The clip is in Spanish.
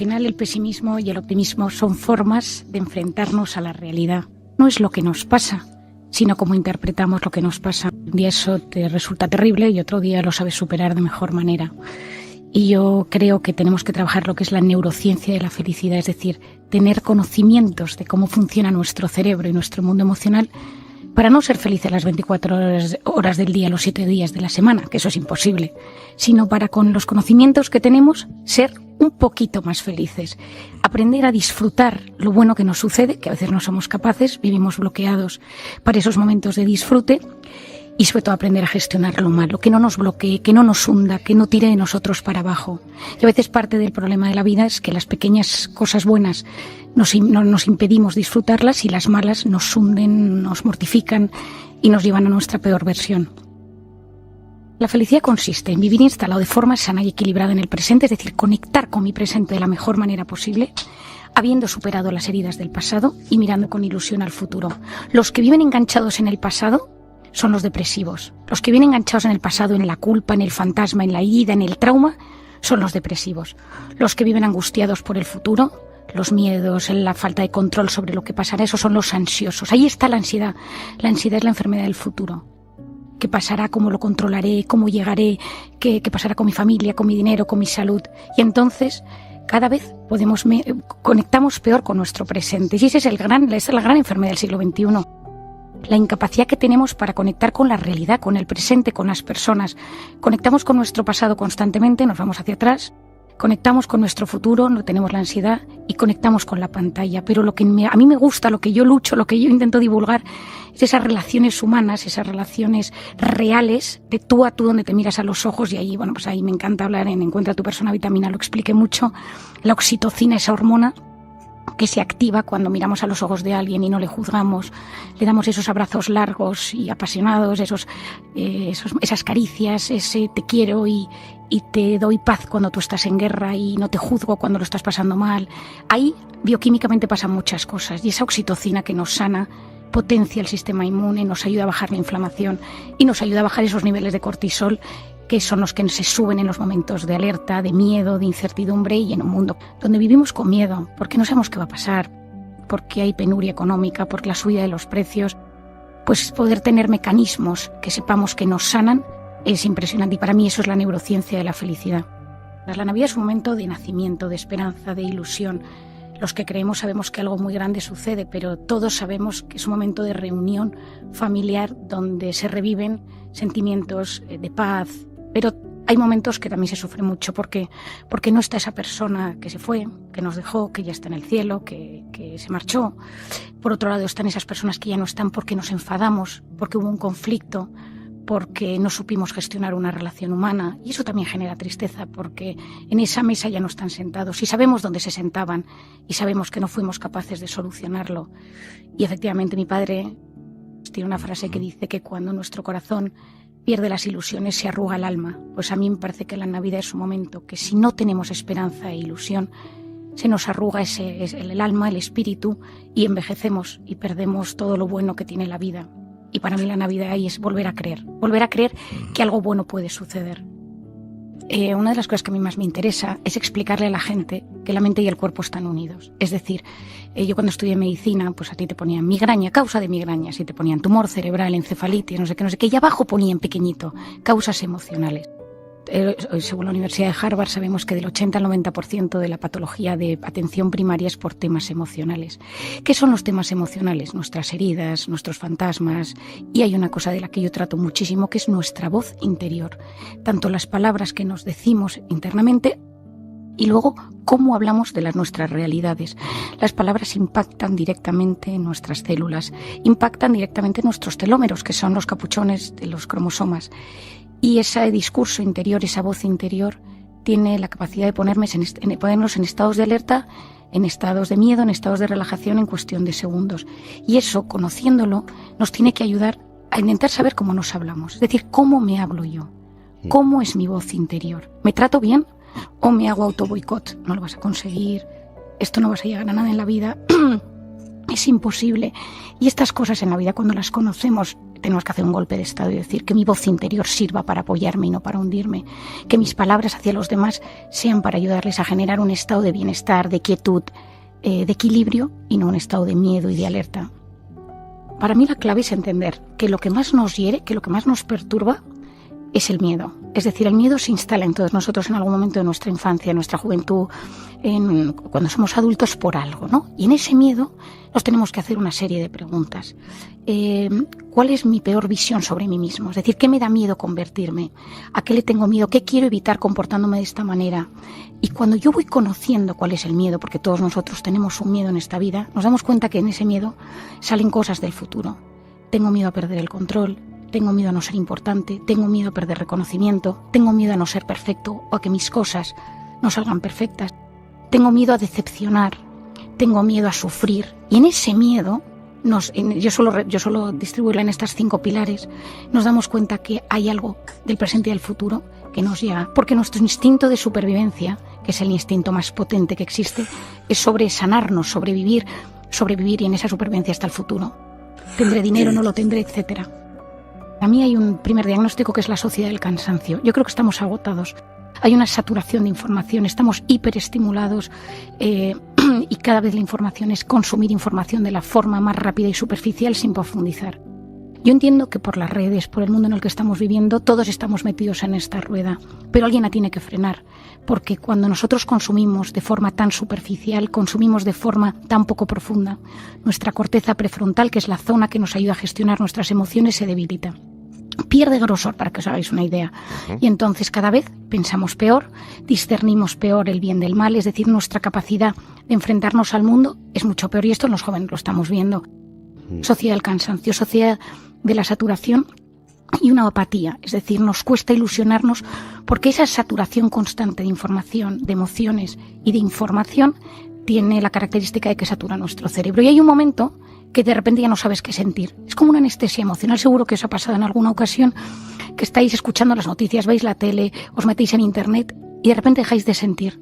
final el pesimismo y el optimismo son formas de enfrentarnos a la realidad. No es lo que nos pasa, sino cómo interpretamos lo que nos pasa. Un día eso te resulta terrible y otro día lo sabes superar de mejor manera. Y yo creo que tenemos que trabajar lo que es la neurociencia de la felicidad, es decir, tener conocimientos de cómo funciona nuestro cerebro y nuestro mundo emocional para no ser felices las 24 horas del día, los 7 días de la semana, que eso es imposible, sino para con los conocimientos que tenemos ser un poquito más felices, aprender a disfrutar lo bueno que nos sucede, que a veces no somos capaces, vivimos bloqueados para esos momentos de disfrute, y sobre todo aprender a gestionar lo malo, que no nos bloquee, que no nos hunda, que no tire de nosotros para abajo. Y a veces parte del problema de la vida es que las pequeñas cosas buenas nos impedimos disfrutarlas y las malas nos hunden, nos mortifican y nos llevan a nuestra peor versión. La felicidad consiste en vivir instalado de forma sana y equilibrada en el presente, es decir, conectar con mi presente de la mejor manera posible, habiendo superado las heridas del pasado y mirando con ilusión al futuro. Los que viven enganchados en el pasado son los depresivos. Los que viven enganchados en el pasado, en la culpa, en el fantasma, en la herida, en el trauma, son los depresivos. Los que viven angustiados por el futuro, los miedos, la falta de control sobre lo que pasará, esos son los ansiosos. Ahí está la ansiedad. La ansiedad es la enfermedad del futuro. ¿Qué pasará? ¿Cómo lo controlaré? ¿Cómo llegaré? ¿Qué pasará con mi familia, con mi dinero, con mi salud? Y entonces cada vez conectamos peor con nuestro presente. Y esa es la gran enfermedad del siglo XXI. La incapacidad que tenemos para conectar con la realidad, con el presente, con las personas. Conectamos con nuestro pasado constantemente, nos vamos hacia atrás, conectamos con nuestro futuro, no tenemos la ansiedad y conectamos con la pantalla. Pero lo que a mí me gusta, lo que yo lucho, lo que yo intento divulgar es esas relaciones humanas, esas relaciones reales de tú a tú, donde te miras a los ojos. Y ahí, bueno, pues ahí me encanta hablar en Encuentra tu persona vitamina, lo expliqué mucho. La oxitocina, esa hormona que se activa cuando miramos a los ojos de alguien y no le juzgamos, le damos esos abrazos largos y apasionados, esas caricias, ese te quiero y te doy paz cuando tú estás en guerra y no te juzgo cuando lo estás pasando mal. Ahí bioquímicamente pasan muchas cosas y esa oxitocina que nos sana potencia el sistema inmune, nos ayuda a bajar la inflamación y nos ayuda a bajar esos niveles de cortisol, que son los que se suben en los momentos de alerta, de miedo, de incertidumbre y en un mundo donde vivimos con miedo, porque no sabemos qué va a pasar, porque hay penuria económica, por la subida de los precios. Pues poder tener mecanismos que sepamos que nos sanan es impresionante y para mí eso es la neurociencia de la felicidad. La Navidad es un momento de nacimiento, de esperanza, de ilusión. Los que creemos sabemos que algo muy grande sucede, pero todos sabemos que es un momento de reunión familiar donde se reviven sentimientos de paz. Pero hay momentos que también se sufre mucho porque no está esa persona que se fue, que nos dejó, que ya está en el cielo, que se marchó. Por otro lado están esas personas que ya no están porque nos enfadamos, porque hubo un conflicto, porque no supimos gestionar una relación humana. Y eso también genera tristeza porque en esa mesa ya no están sentados y sabemos dónde se sentaban y sabemos que no fuimos capaces de solucionarlo. Y efectivamente mi padre tiene una frase que dice que cuando nuestro corazón pierde las ilusiones se arruga el alma. Pues a mí me parece que la Navidad es un momento que si no tenemos esperanza e ilusión, se nos arruga el alma, el espíritu y envejecemos y perdemos todo lo bueno que tiene la vida. Y para mí la Navidad ahí es volver a creer que algo bueno puede suceder. Una de las cosas que a mí más me interesa es explicarle a la gente que la mente y el cuerpo están unidos. Es decir, yo cuando estudié medicina, pues a ti te ponían migraña, causa de migraña, si te ponían tumor cerebral, encefalitis, no sé qué, y abajo ponían pequeñito, causas emocionales. Según la Universidad de Harvard sabemos que del 80 al 90% de la patología de atención primaria es por temas emocionales. ¿Qué son los temas emocionales? Nuestras heridas, nuestros fantasmas. Y hay una cosa de la que yo trato muchísimo que es nuestra voz interior. Tanto las palabras que nos decimos internamente y luego cómo hablamos de nuestras realidades. Las palabras impactan directamente en nuestras células, impactan directamente en nuestros telómeros, que son los capuchones de los cromosomas. Y ese discurso interior, esa voz interior, tiene la capacidad de ponernos en estados de alerta, en estados de miedo, en estados de relajación en cuestión de segundos. Y eso, conociéndolo, nos tiene que ayudar a intentar saber cómo nos hablamos. Es decir, cómo me hablo yo, cómo es mi voz interior. ¿Me trato bien o me hago autoboicot? No lo vas a conseguir, esto no vas a llegar a nada en la vida, es imposible. Y estas cosas en la vida, cuando las conocemos, tenemos que hacer un golpe de estado y decir que mi voz interior sirva para apoyarme y no para hundirme, que mis palabras hacia los demás sean para ayudarles a generar un estado de bienestar, de quietud, de equilibrio y no un estado de miedo y de alerta. Para mí la clave es entender que lo que más nos hiere, que lo que más nos perturba es el miedo. Es decir, el miedo se instala en todos nosotros en algún momento de nuestra infancia, en nuestra juventud, cuando somos adultos por algo, ¿no? Y en ese miedo nos tenemos que hacer una serie de preguntas. ¿Cuál es mi peor visión sobre mí mismo? Es decir, ¿qué me da miedo convertirme? ¿A qué le tengo miedo? ¿Qué quiero evitar comportándome de esta manera? Y cuando yo voy conociendo cuál es el miedo, porque todos nosotros tenemos un miedo en esta vida, nos damos cuenta que en ese miedo salen cosas del futuro. Tengo miedo a perder el control, tengo miedo a no ser importante, tengo miedo a perder reconocimiento, tengo miedo a no ser perfecto o a que mis cosas no salgan perfectas, tengo miedo a decepcionar, tengo miedo a sufrir. Y en ese miedo, yo solo distribuirla en estas 5 pilares, nos damos cuenta que hay algo del presente y del futuro que nos llega, porque nuestro instinto de supervivencia, que es el instinto más potente que existe, es sobre sanarnos, sobrevivir y en esa supervivencia está el futuro. Tendré dinero, no lo tendré, etcétera. A mí hay un primer diagnóstico que es la sociedad del cansancio. Yo creo que estamos agotados. Hay una saturación de información, estamos hiperestimulados y cada vez la información es consumir información de la forma más rápida y superficial sin profundizar. Yo entiendo que por las redes, por el mundo en el que estamos viviendo, todos estamos metidos en esta rueda, pero alguien la tiene que frenar, porque cuando nosotros consumimos de forma tan superficial, consumimos de forma tan poco profunda, nuestra corteza prefrontal, que es la zona que nos ayuda a gestionar nuestras emociones, se debilita. Pierde grosor, para que os hagáis una idea. Y entonces cada vez pensamos peor, discernimos peor el bien del mal, es decir, nuestra capacidad de enfrentarnos al mundo es mucho peor, y esto en los jóvenes lo estamos viendo. Sociedad del cansancio, sociedad de la saturación y una apatía, es decir, nos cuesta ilusionarnos porque esa saturación constante de información, de emociones y de información tiene la característica de que satura nuestro cerebro. Y hay un momento que de repente ya no sabes qué sentir. Es como una anestesia emocional. Seguro que os ha pasado en alguna ocasión que estáis escuchando las noticias, veis la tele, os metéis en internet y de repente dejáis de sentir.